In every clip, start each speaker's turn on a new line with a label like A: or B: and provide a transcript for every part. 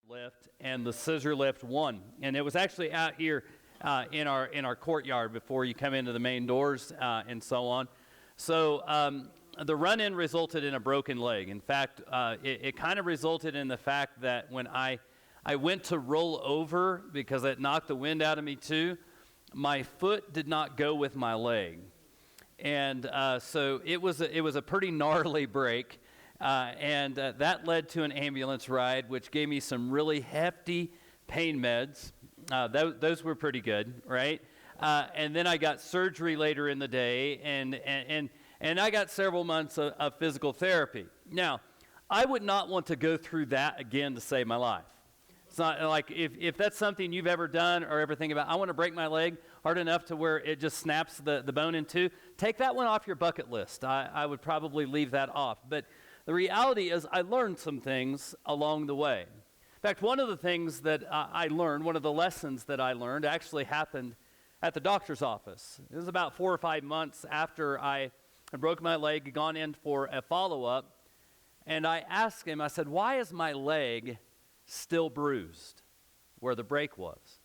A: lift, and the scissor lift won. And it was actually out here in our courtyard before you come into the main doors and so on. So the run-in resulted in a broken leg. In fact, it kind of resulted in the fact that when I went to roll over because it knocked the wind out of me too, my foot did not go with my leg. And so it was a pretty gnarly break. And that led to an ambulance ride, which gave me some really hefty pain meds. Those were pretty good, right? And then I got surgery later in the day, and I got several months of physical therapy. Now, I would not want to go through that again to save my life. It's not like if that's something you've ever done or ever think about, I want to break my leg hard enough to where it just snaps the bone in two, take that one off your bucket list. I would probably leave that off. But the reality is I learned some things along the way. In fact, one of the things that I learned, one of the lessons that I learned actually happened at the doctor's office. It was about 4 or 5 months after I had broke my leg, gone in for a follow-up, and I asked him, I said, why is my leg still bruised where the break was?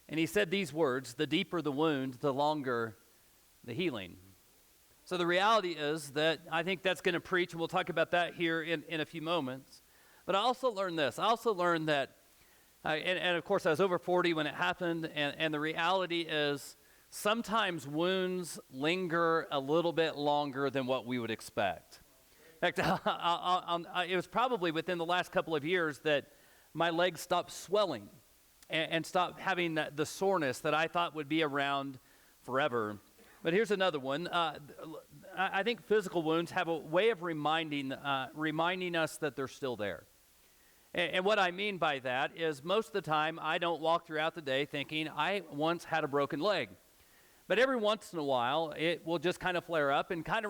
A: And he said these words, the deeper the wound, the longer the healing. So the reality is that I think that's going to preach, and we'll talk about that here in a few moments. But I also learned this. I also learned that, and of course I was over 40 when it happened, and the reality is sometimes wounds linger a little bit longer than what we would expect. In fact, it was probably within the last couple of years that my leg stopped swelling and stopped having the soreness that I thought would be around forever. But here's another one. I think physical wounds have a way of reminding us that they're still there. And what I mean by that is most of the time I don't walk throughout the day thinking I once had a broken leg. But every once in a while it will just kind of flare up and kind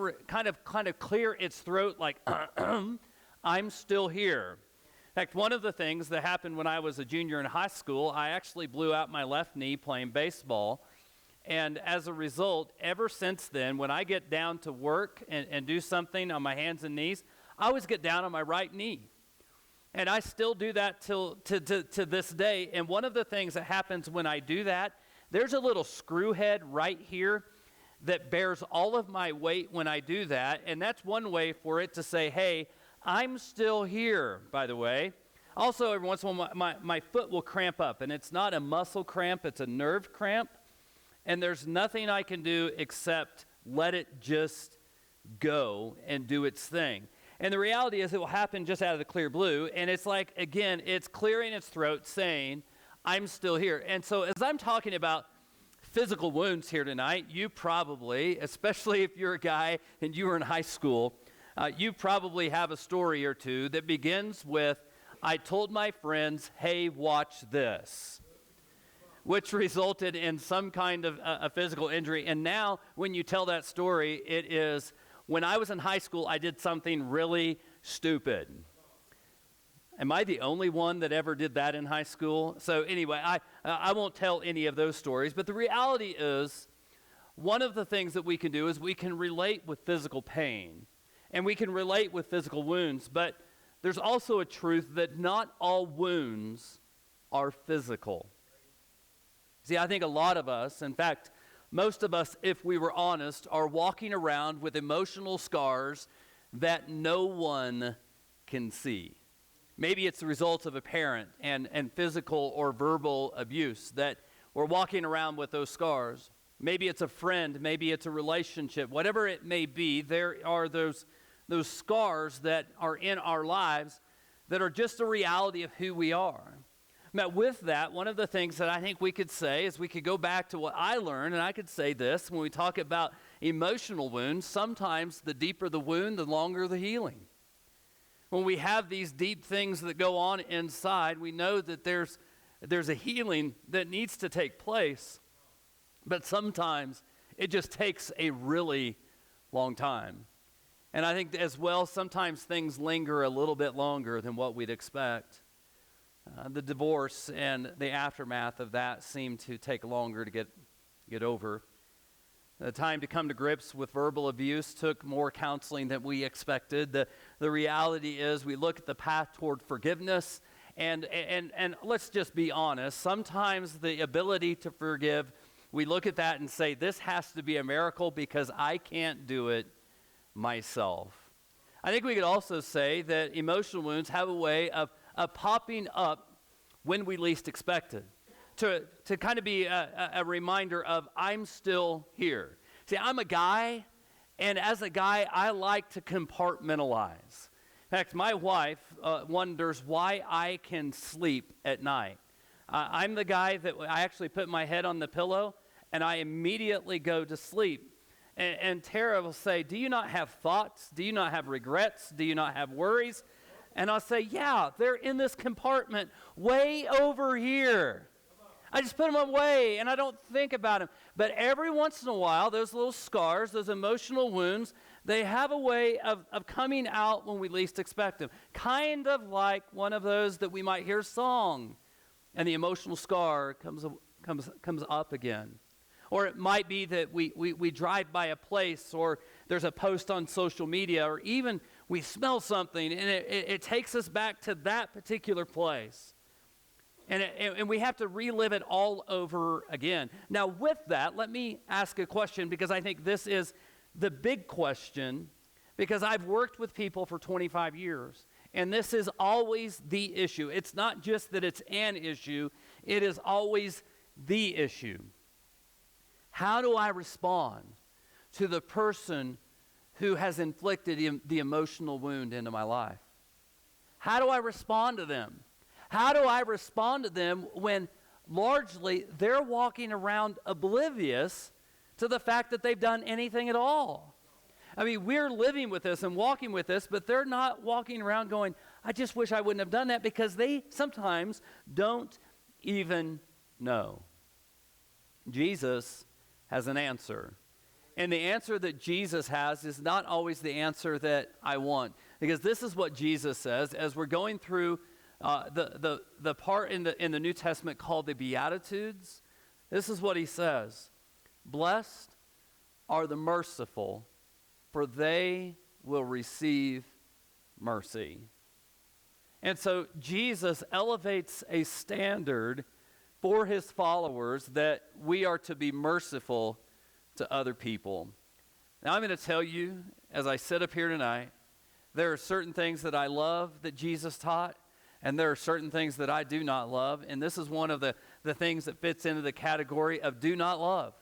A: of clear its throat like I'm still here. In fact, one of the things that happened when I was a junior in high school, I actually blew out my left knee playing baseball. And as a result, ever since then, when I get down to work and do something on my hands and knees, I always get down on my right knee. And I still do that to this day. And one of the things that happens when I do that, there's a little screw head right here that bears all of my weight when I do that. And that's one way for it to say, hey, I'm still here, by the way. Also, every once in a while, my foot will cramp up. And it's not a muscle cramp, it's a nerve cramp. And there's nothing I can do except let it just go and do its thing. And the reality is it will happen just out of the clear blue. And it's like, again, it's clearing its throat saying, I'm still here. And so as I'm talking about physical wounds here tonight, you probably, especially if you're a guy and you were in high school, you probably have a story or two that begins with, I told my friends, hey, watch this, which resulted in some kind of a physical injury. And now when you tell that story, it is, when I was in high school, I did something really stupid. Am I the only one that ever did that in high school? So anyway, I won't tell any of those stories. But the reality is, one of the things that we can do is we can relate with physical pain. And we can relate with physical wounds. But there's also a truth that not all wounds are physical. See, I think a lot of us, in fact, most of us, if we were honest, are walking around with emotional scars that no one can see. Maybe it's the result of a parent and physical or verbal abuse that we're walking around with those scars. Maybe it's a friend, maybe it's a relationship. Whatever it may be, there are those scars that are in our lives that are just a reality of who we are. Now, with that, one of the things that I think we could say is we could go back to what I learned, and I could say this, when we talk about emotional wounds, sometimes the deeper the wound, the longer the healing. When we have these deep things that go on inside, we know that there's a healing that needs to take place, but sometimes it just takes a really long time. And I think as well, sometimes things linger a little bit longer than what we'd expect. The divorce and the aftermath of that seemed to take longer to get over. The time to come to grips with verbal abuse took more counseling than we expected. The reality is we look at the path toward forgiveness And let's just be honest. Sometimes the ability to forgive, we look at that and say, this has to be a miracle because I can't do it myself. I think we could also say that emotional wounds have a way of popping up when we least expect it, to kind of be a reminder of I'm still here. See, I'm a guy, and as a guy, I like to compartmentalize. In fact, my wife wonders why I can sleep at night. I'm the guy that I actually put my head on the pillow, and I immediately go to sleep. And Tara will say, do you not have thoughts? Do you not have regrets? Do you not have worries? And I'll say, yeah, they're in this compartment way over here. I just put them away, and I don't think about them. But every once in a while, those little scars, those emotional wounds, they have a way of coming out when we least expect them. Kind of like one of those that we might hear a song, and the emotional scar comes up again. Or it might be that we drive by a place, or there's a post on social media, or even we smell something, and it takes us back to that particular place. And we have to relive it all over again. Now, with that, let me ask a question, because I think this is the big question, because I've worked with people for 25 years, and this is always the issue. It's not just that it's an issue, it is always the issue. How do I respond to the person who has inflicted the emotional wound into my life? How do I respond to them? How do I respond to them when largely they're walking around oblivious to the fact that they've done anything at all? I mean, we're living with this and walking with this, but they're not walking around going, I just wish I wouldn't have done that, because they sometimes don't even know. Jesus has an answer. And the answer that Jesus has is not always the answer that I want. Because this is what Jesus says as we're going through the part in the New Testament called the Beatitudes. This is what he says. Blessed are the merciful, for they will receive mercy. And so Jesus elevates a standard for his followers that we are to be merciful to other people. Now I'm going to tell you, as I sit up here tonight, there are certain things that I love that Jesus taught, and there are certain things that I do not love, and this is one of the things that fits into the category of do not love.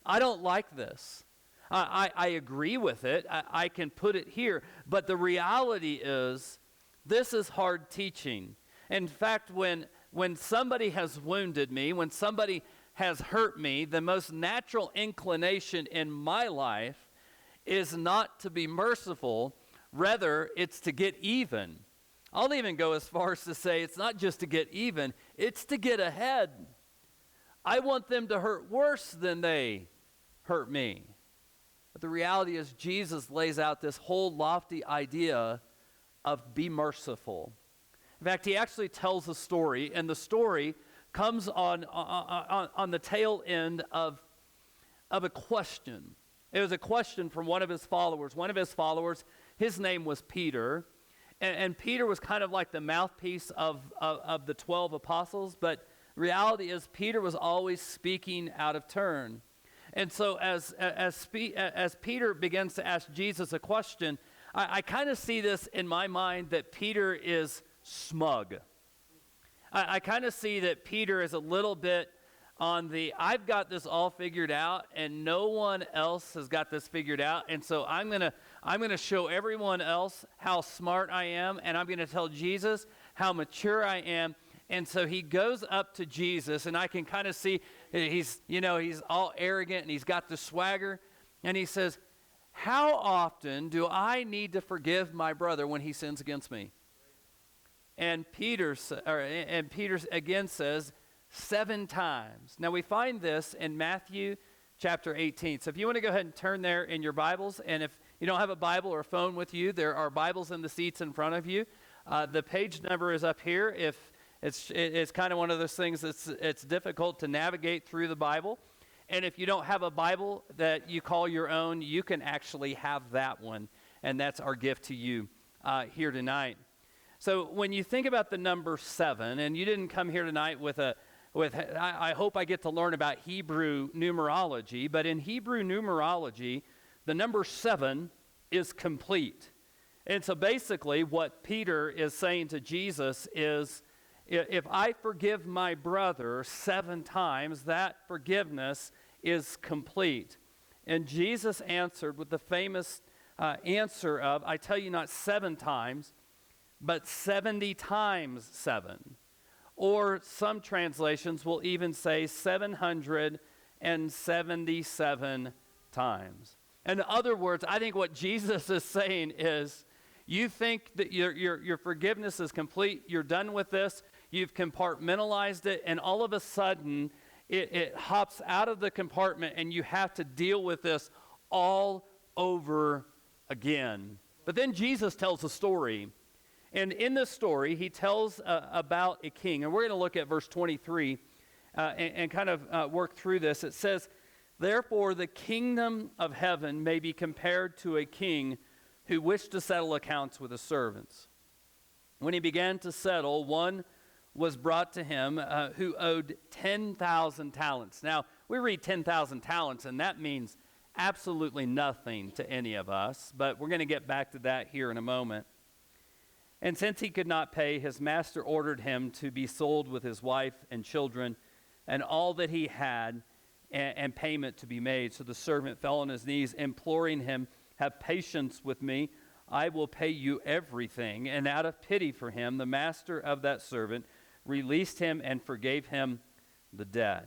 A: I don't like this. I agree with it. I can put it here, but the reality is this is hard teaching. In fact, when somebody has wounded me, when somebody has hurt me, the most natural inclination in my life is not to be merciful, rather it's to get even. I'll even go as far as to say it's not just to get even, it's to get ahead. I want them to hurt worse than they hurt me. But the reality is Jesus lays out this whole lofty idea of be merciful. In fact, he actually tells a story, and the story comes on the tail end of a question. It was a question from one of his followers. One of his followers, his name was Peter, and Peter was kind of like the mouthpiece of the 12 apostles, but reality is Peter was always speaking out of turn. And so as Peter begins to ask Jesus a question, I kind of see this in my mind that Peter is smug. I kind of see that Peter is a little bit on the, I've got this all figured out and no one else has got this figured out, and so I'm gonna show everyone else how smart I am, and I'm gonna tell Jesus how mature I am. And so he goes up to Jesus, and I can kind of see he's all arrogant and he's got the swagger, and he says, how often do I need to forgive my brother when he sins against me? And Peter again says, 7 times. Now we find this in Matthew chapter 18. So if you want to go ahead and turn there in your Bibles, and if you don't have a Bible or a phone with you, there are Bibles in the seats in front of you. The page number is up here. If it's kind of one of those things that's it's difficult to navigate through the Bible. And if you don't have a Bible that you call your own, you can actually have that one. And that's our gift to you here tonight. So when you think about the number 7, and you didn't come here tonight I hope I get to learn about Hebrew numerology, but in Hebrew numerology, the number 7 is complete. And so basically what Peter is saying to Jesus is, if I forgive my brother 7 times, that forgiveness is complete. And Jesus answered with the famous answer of, I tell you not 7 times, but 70 times 7. Or some translations will even say 777 times. In other words, I think what Jesus is saying is, you think that your forgiveness is complete, you're done with this, you've compartmentalized it, and all of a sudden, it hops out of the compartment, and you have to deal with this all over again. But then Jesus tells a story. And in this story, he tells about a king. And we're going to look at verse 23 and kind of work through this. It says, therefore the kingdom of heaven may be compared to a king who wished to settle accounts with his servants. When he began to settle, one was brought to him who owed 10,000 talents. Now, we read 10,000 talents, and that means absolutely nothing to any of us. But we're going to get back to that here in a moment. And since he could not pay, his master ordered him to be sold with his wife and children and all that he had, and payment to be made. So the servant fell on his knees, imploring him, have patience with me, I will pay you everything. And out of pity for him, the master of that servant released him and forgave him the debt.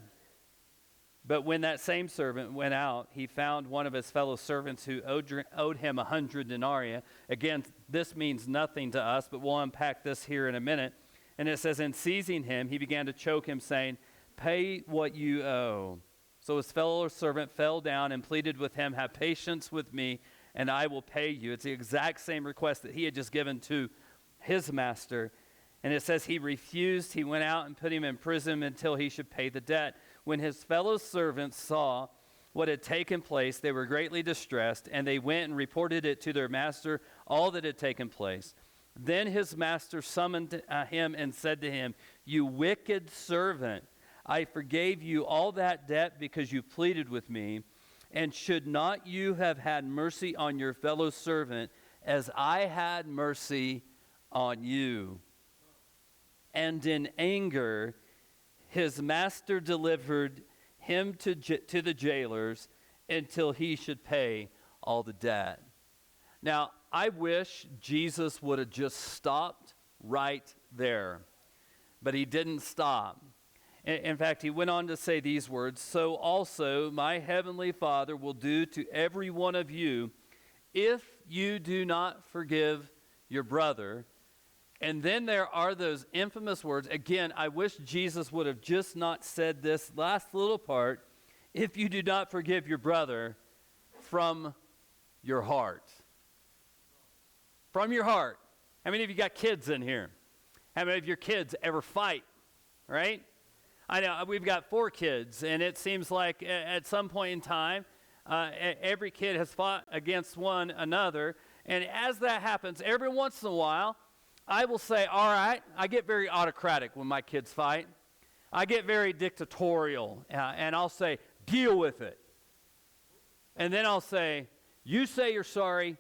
A: But when that same servant went out, he found one of his fellow servants who owed him 100 denarii. Again, this means nothing to us, but we'll unpack this here in a minute. And it says, in seizing him, he began to choke him, saying, pay what you owe. So his fellow servant fell down and pleaded with him, have patience with me, and I will pay you. It's the exact same request that he had just given to his master. And it says he refused. He went out and put him in prison until he should pay the debt. When his fellow servants saw what had taken place, they were greatly distressed, and they went and reported it to their master, all that had taken place. Then his master summoned him and said to him, you wicked servant, I forgave you all that debt because you pleaded with me. And should not you have had mercy on your fellow servant as I had mercy on you? And in anger, his master delivered him to the jailers until he should pay all the debt. Now, I wish Jesus would have just stopped right there, but he didn't stop. In fact, he went on to say these words, so also my heavenly Father will do to every one of you if you do not forgive your brother. And then there are those infamous words. Again, I wish Jesus would have just not said this last little part, if you do not forgive your brother from your heart. From your heart. How many of you got kids in here? How many of your kids ever fight, right? I know we've got 4 kids, and it seems like at some point in time, every kid has fought against one another. And as that happens, every once in a while, I will say, all right, I get very autocratic when my kids fight. I get very dictatorial, and I'll say, deal with it. And then I'll say, you say you're sorry,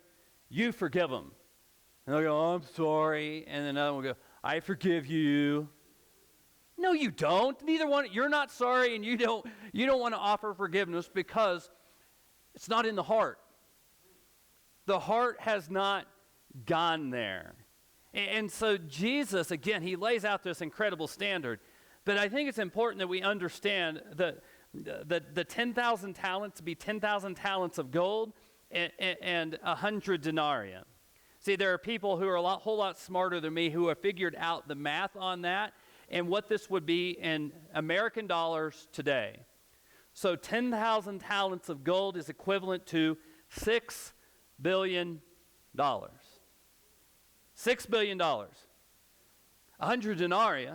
A: you forgive them. And they'll go, oh, I'm sorry. And then another one will go, I forgive you. No, you don't. Neither one. You're not sorry, and you don't want to offer forgiveness because it's not in the heart. The heart has not gone there. And so Jesus, again, he lays out this incredible standard. But I think it's important that we understand the 10,000 talents to be 10,000 talents of gold and 100 denarii. See, there are people who are a whole lot smarter than me who have figured out the math on that and what this would be in American dollars today. So 10,000 talents of gold is equivalent to $6 billion. $6 billion. 100 denarii,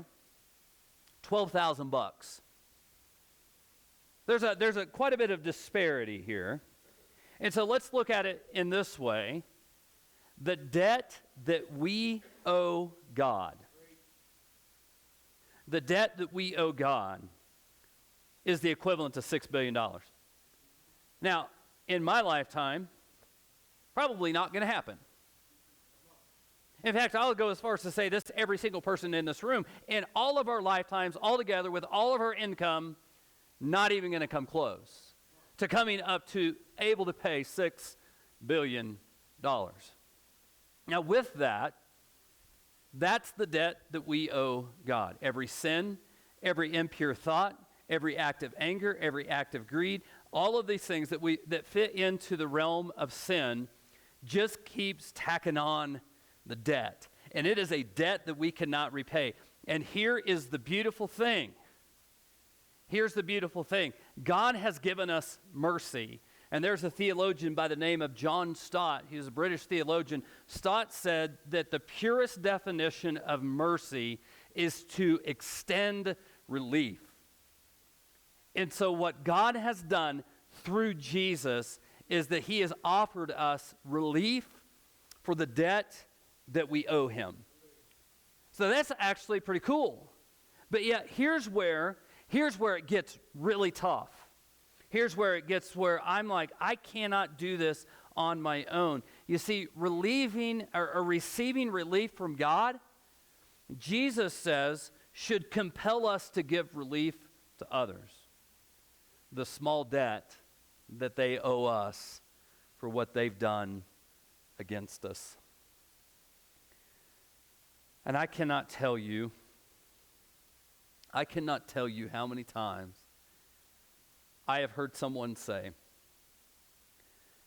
A: 12,000 bucks. There's a quite a bit of disparity here. And so let's look at it in this way. The debt that we owe God. The debt that we owe God is the equivalent to $6 billion. Now, in my lifetime, probably not going to happen. In fact, I'll go as far as to say this to every single person in this room. In all of our lifetimes, all together, with all of our income, not even going to come close to coming up to able to pay $6 billion. Now, with that, that's the debt that we owe God. Every sin, every impure thought, every act of anger, every act of greed, all of these things that fit into the realm of sin just keeps tacking on the debt. And it is a debt that we cannot repay. And here is the beautiful thing. Here's the beautiful thing. God has given us mercy. And there's a theologian by the name of John Stott. He's a British theologian. Stott said that the purest definition of mercy is to extend relief. And so what God has done through Jesus is that he has offered us relief for the debt that we owe him. So that's actually pretty cool. But yet here's where it gets really tough. Here's where it gets where I'm like, I cannot do this on my own. You see, relieving or receiving relief from God, Jesus says, should compel us to give relief to others. The small debt that they owe us for what they've done against us. And I cannot tell you how many times I have heard someone say,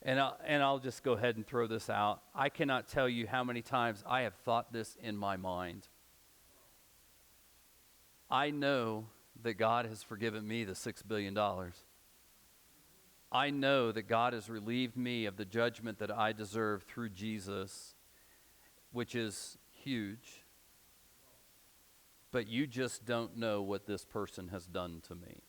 A: and I'll just go ahead and throw this out. I cannot tell you how many times I have thought this in my mind. I know that God has forgiven me the $6 billion. I know that God has relieved me of the judgment that I deserve through Jesus, which is huge. But you just don't know what this person has done to me.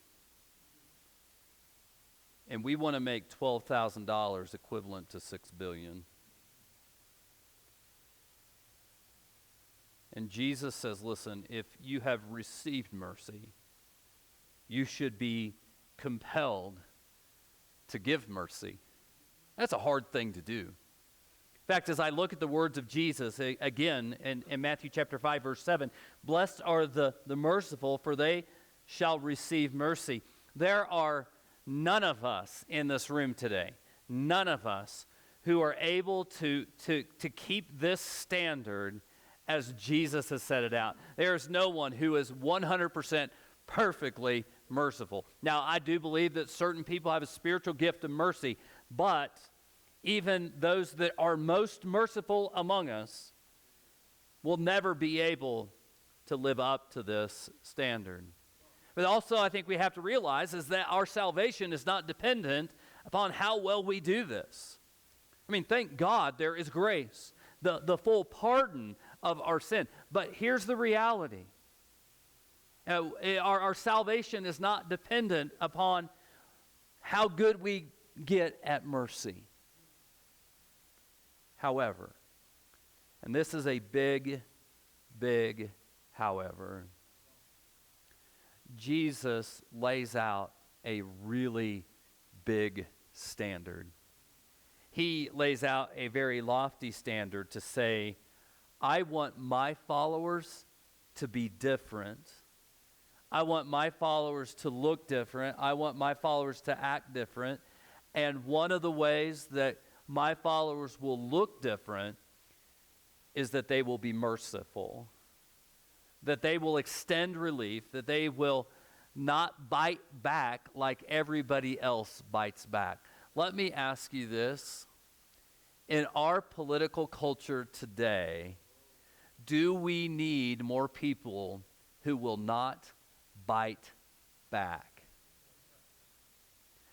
A: And we want to make $12,000 equivalent to $6 billion. And Jesus says, listen, if you have received mercy, you should be compelled to give mercy. That's a hard thing to do. In fact, as I look at the words of Jesus, again, in Matthew chapter 5, verse 7, blessed are the merciful, for they shall receive mercy. There are none of us in this room today, none of us who are able to keep this standard as Jesus has set it out. There is no one who is 100% perfectly merciful. Now, I do believe that certain people have a spiritual gift of mercy, but even those that are most merciful among us will never be able to live up to this standard. But also, I think we have to realize is that our salvation is not dependent upon how well we do this. I mean, thank God there is grace, the full pardon of our sin. But here's the reality. Our salvation is not dependent upon how good we get at mercy. However, and this is a big, big however, Jesus lays out a really big standard. He lays out a very lofty standard to say, I want my followers to be different. I want my followers to look different. I want my followers to act different. And one of the ways that my followers will look different is that they will be merciful, that they will extend relief, that they will not bite back like everybody else bites back. Let me ask you this. In our political culture today, do we need more people who will not bite back?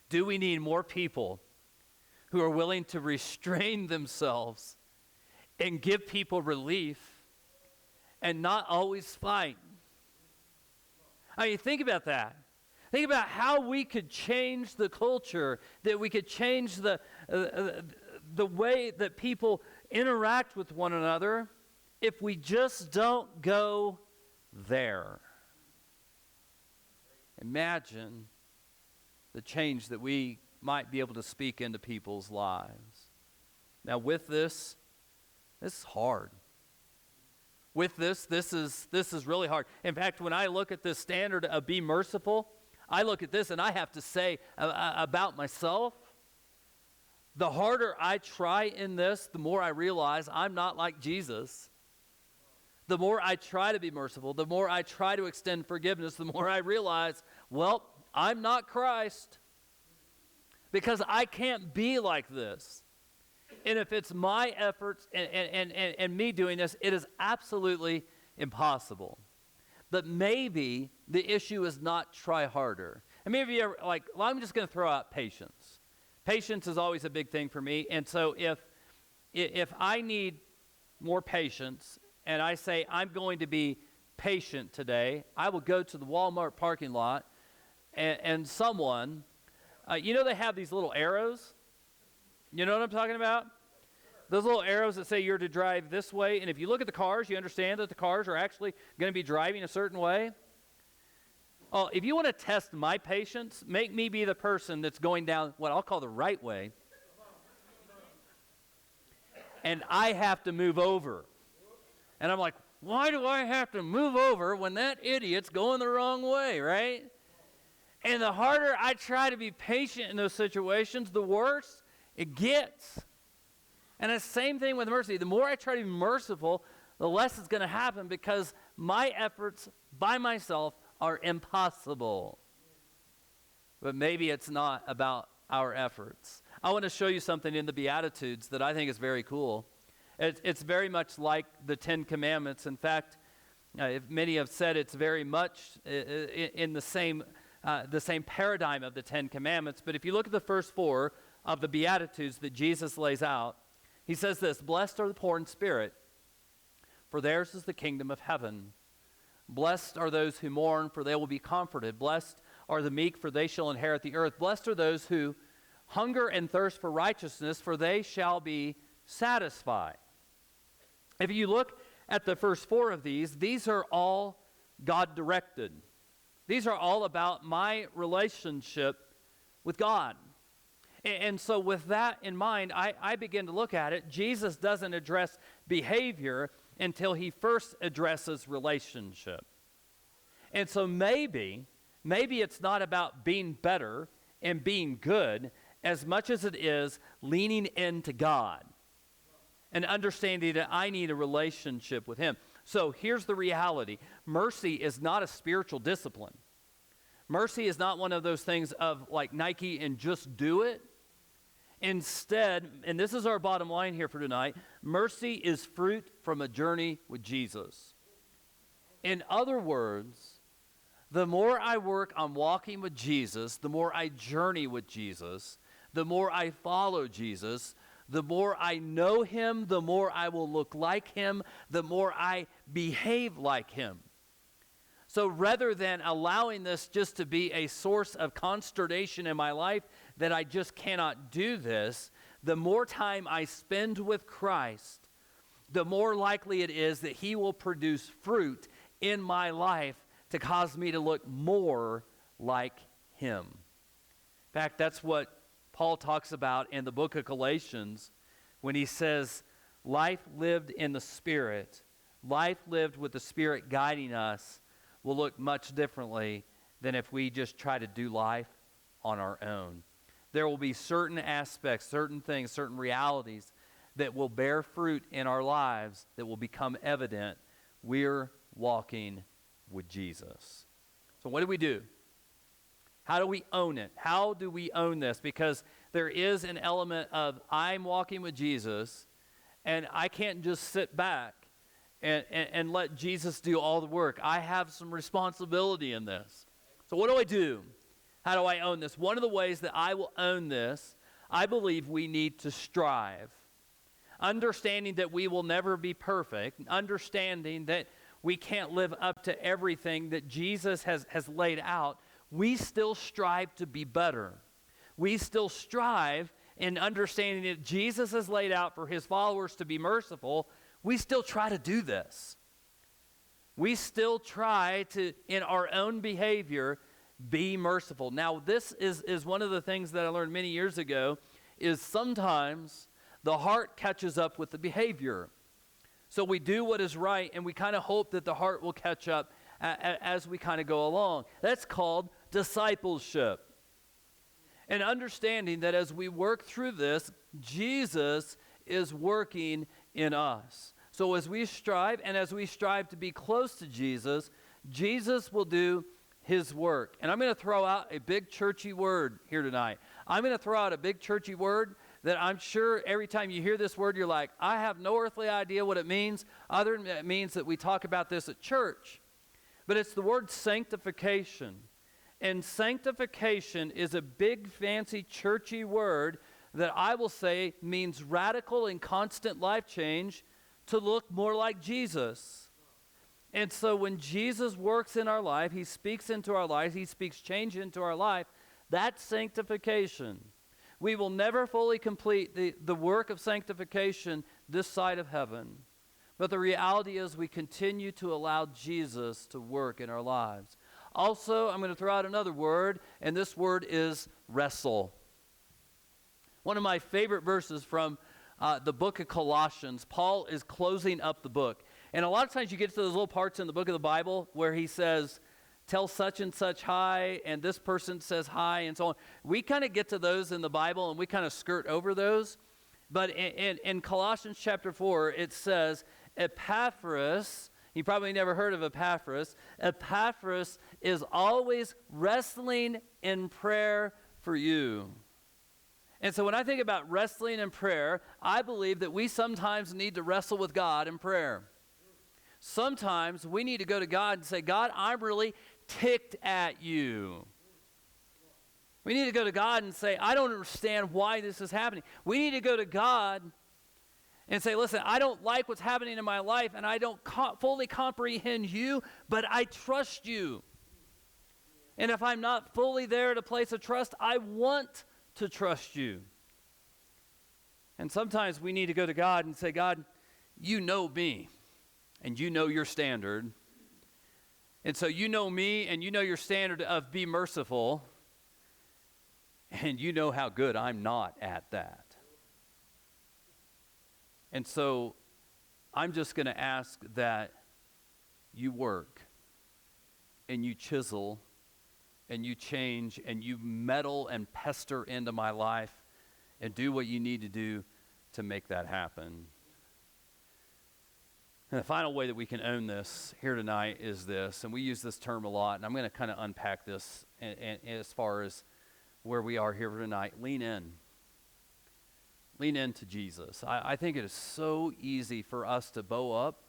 A: Do we need more people who are willing to restrain themselves and give people relief and not always fight? I mean, think about that. Think about how we could change the culture, that we could change the way that people interact with one another if we just don't go there? Imagine the change that we might be able to speak into people's lives. Now with this is hard. With this is really hard. In fact, when I look at this standard of be merciful, I look at this and I have to say about myself, the harder I try in this, the more I realize I'm not like Jesus. The more I try to be merciful, the more I try to extend forgiveness, the more I realize, well, I'm not Christ. Because I can't be like this. And if it's my efforts and me doing this, it is absolutely impossible. But maybe the issue is not try harder. And maybe you're like, well, I'm just going to throw out patience. Patience is always a big thing for me. And so if I need more patience and I say I'm going to be patient today, I will go to the Walmart parking lot and someone, you know they have these little arrows? You know what I'm talking about? Those little arrows that say you're to drive this way. And if you look at the cars, you understand that the cars are actually going to be driving a certain way. Oh, if you want to test my patience, make me be the person that's going down what I'll call the right way. And I have to move over. And I'm like, why do I have to move over when that idiot's going the wrong way, right? And the harder I try to be patient in those situations, the worse it gets. And it's the same thing with mercy. The more I try to be merciful, the less it's going to happen because my efforts by myself are impossible. But maybe it's not about our efforts. I want to show you something in the Beatitudes that I think is very cool. It's very much like the Ten Commandments. In fact, if many have said it's very much in the same paradigm of the Ten Commandments. But if you look at the first four of the Beatitudes that Jesus lays out, he says this: blessed are the poor in spirit, for theirs is the kingdom of heaven. Blessed are those who mourn, for they will be comforted. Blessed are the meek, for they shall inherit the earth. Blessed are those who hunger and thirst for righteousness, for they shall be satisfied. If you look at the first four of these are all God-directed. These are all about my relationship with God. And so with that in mind, I begin to look at it. Jesus doesn't address behavior until he first addresses relationship. And so maybe it's not about being better and being good as much as it is leaning into God and understanding that I need a relationship with him. So here's the reality. Mercy is not a spiritual discipline. Mercy is not one of those things of like Nike and just do it. Instead, and this is our bottom line here for tonight, mercy is fruit from a journey with Jesus. In other words, the more I work on walking with Jesus, the more I journey with Jesus, the more I follow Jesus, the more I know him, the more I will look like him, the more I behave like him. So rather than allowing this just to be a source of consternation in my life that I just cannot do this, the more time I spend with Christ, the more likely it is that he will produce fruit in my life to cause me to look more like him. In fact, that's what Paul talks about in the book of Galatians when he says, life lived in the Spirit, life lived with the Spirit guiding us, will look much differently than if we just try to do life on our own. There will be certain aspects, certain things, certain realities that will bear fruit in our lives that will become evident. We're walking with Jesus. So what do we do? How do we own it? How do we own this? Because there is an element of I'm walking with Jesus, and I can't just sit back and let Jesus do all the work. I have some responsibility in this. So what do I do? How do I own this? One of the ways that I will own this, I believe we need to strive. Understanding that we will never be perfect, understanding that we can't live up to everything that Jesus has laid out, we still strive to be better. We still strive in understanding that Jesus has laid out for his followers to be merciful, we still try to do this. We still try to, in our own behavior, be merciful. Now, this is one of the things that I learned many years ago, is sometimes the heart catches up with the behavior. So we do what is right, and we kind of hope that the heart will catch up as we kind of go along. That's called discipleship. And understanding that as we work through this, Jesus is working in us. So as we strive to be close to Jesus, Jesus will do his work. And I'm going to throw out a big churchy word here tonight. I'm going to throw out a big churchy word that I'm sure every time you hear this word, you're like, I have no earthly idea what it means, other than it means that we talk about this at church. But it's the word sanctification. And sanctification is a big, fancy, churchy word that I will say means radical and constant life change to look more like Jesus. And so when Jesus works in our life, he speaks into our lives, he speaks change into our life, that's sanctification. We will never fully complete the work of sanctification this side of heaven. But the reality is we continue to allow Jesus to work in our lives. Also, I'm going to throw out another word, and this word is wrestle. One of my favorite verses from the book of Colossians, Paul is closing up the book. And a lot of times you get to those little parts in the book of the Bible where he says, tell such and such hi, and this person says hi, and so on. We kind of get to those in the Bible, and we kind of skirt over those. But in Colossians chapter 4, it says, Epaphras, you probably never heard of Epaphras. Epaphras is always wrestling in prayer for you. And so when I think about wrestling in prayer, I believe that we sometimes need to wrestle with God in prayer. Sometimes we need to go to God and say, God, I'm really ticked at you. We need to go to God and say, I don't understand why this is happening. We need to go to God and say, listen, I don't like what's happening in my life, and I don't fully comprehend you, but I trust you. And if I'm not fully there at a place of trust, I want to trust you. And sometimes we need to go to God and say, God, you know me, and you know your standard. And so you know me, and you know your standard of be merciful, and you know how good I'm not at that. And so I'm just going to ask that you work and you chisel and you change and you meddle and pester into my life and do what you need to do to make that happen. And the final way that we can own this here tonight is this, and we use this term a lot, and I'm going to kind of unpack this and as far as where we are here tonight. Lean in. Lean into Jesus. I think it is so easy for us to bow up.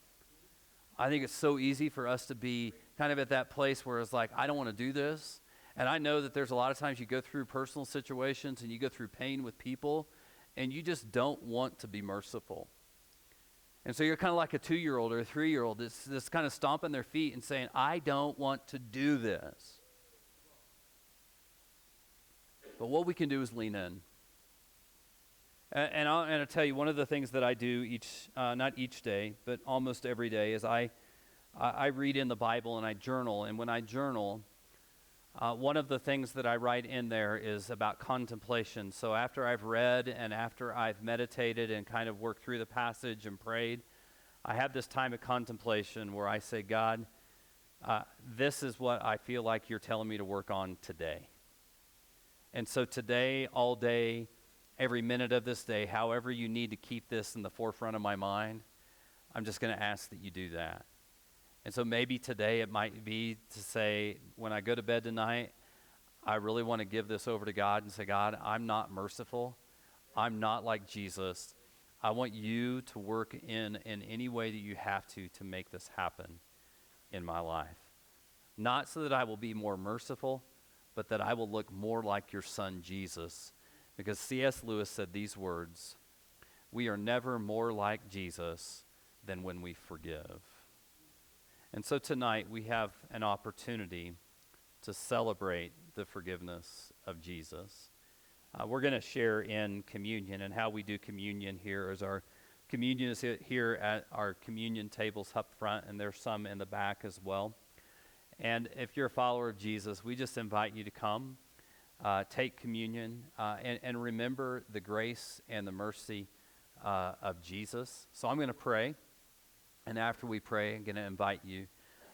A: I think it's so easy for us to be kind of at that place where it's like, I don't want to do this. And I know that there's a lot of times you go through personal situations and you go through pain with people and you just don't want to be merciful. And so you're kind of like a 2-year-old or a 3-year-old that's kind of stomping their feet and saying, I don't want to do this. But what we can do is lean in. And I'll tell you, one of the things that I do not each day, but almost every day, is I read in the Bible and I journal. And when I journal, one of the things that I write in there is about contemplation. So after I've read and after I've meditated and kind of worked through the passage and prayed, I have this time of contemplation where I say, God, this is what I feel like you're telling me to work on today. And so today, all day, every minute of this day, however you need to keep this in the forefront of my mind, I'm just going to ask that you do that. And so maybe today it might be to say, when I go to bed tonight, I really want to give this over to God and say, God, I'm not merciful. I'm not like Jesus. I want you to work in any way that you have to make this happen in my life. Not so that I will be more merciful, but that I will look more like your son, Jesus. Because C.S. Lewis said these words, we are never more like Jesus than when we forgive. And so tonight we have an opportunity to celebrate the forgiveness of Jesus. We're going to share in communion, and how we do communion here is our communion is here at our communion tables up front, and there's some in the back as well. And if you're a follower of Jesus, we just invite you to come, take communion, and remember the grace and the mercy of Jesus. So I'm going to pray, and after we pray, I'm going to invite you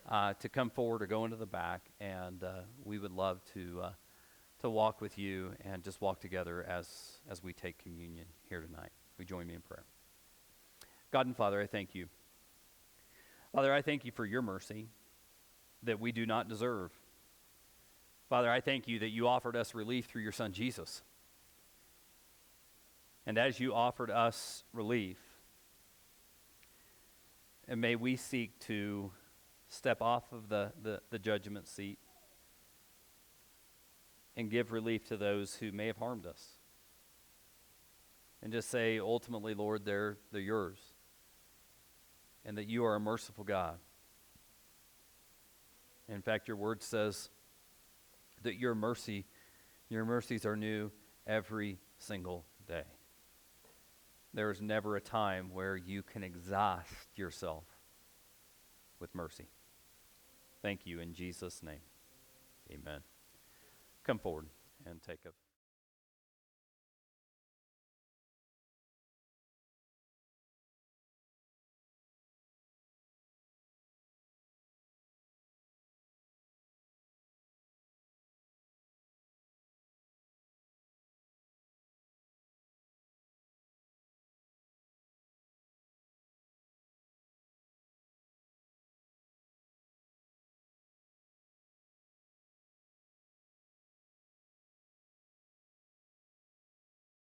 A: to come forward or go into the back, and we would love to walk with you and just walk together as we take communion here tonight. Will you join me in prayer? God and Father, I thank you. Father, I thank you for your mercy that we do not deserve. Father, I thank you that you offered us relief through your Son Jesus. And as you offered us relief, and may we seek to step off of the judgment seat and give relief to those who may have harmed us. And just say, ultimately, Lord, they're yours. And that you are a merciful God. In fact, your word says that your mercies are new every single day. There is never a time where you can exhaust yourself with mercy. Thank you in Jesus' name. Amen. Come forward and take up.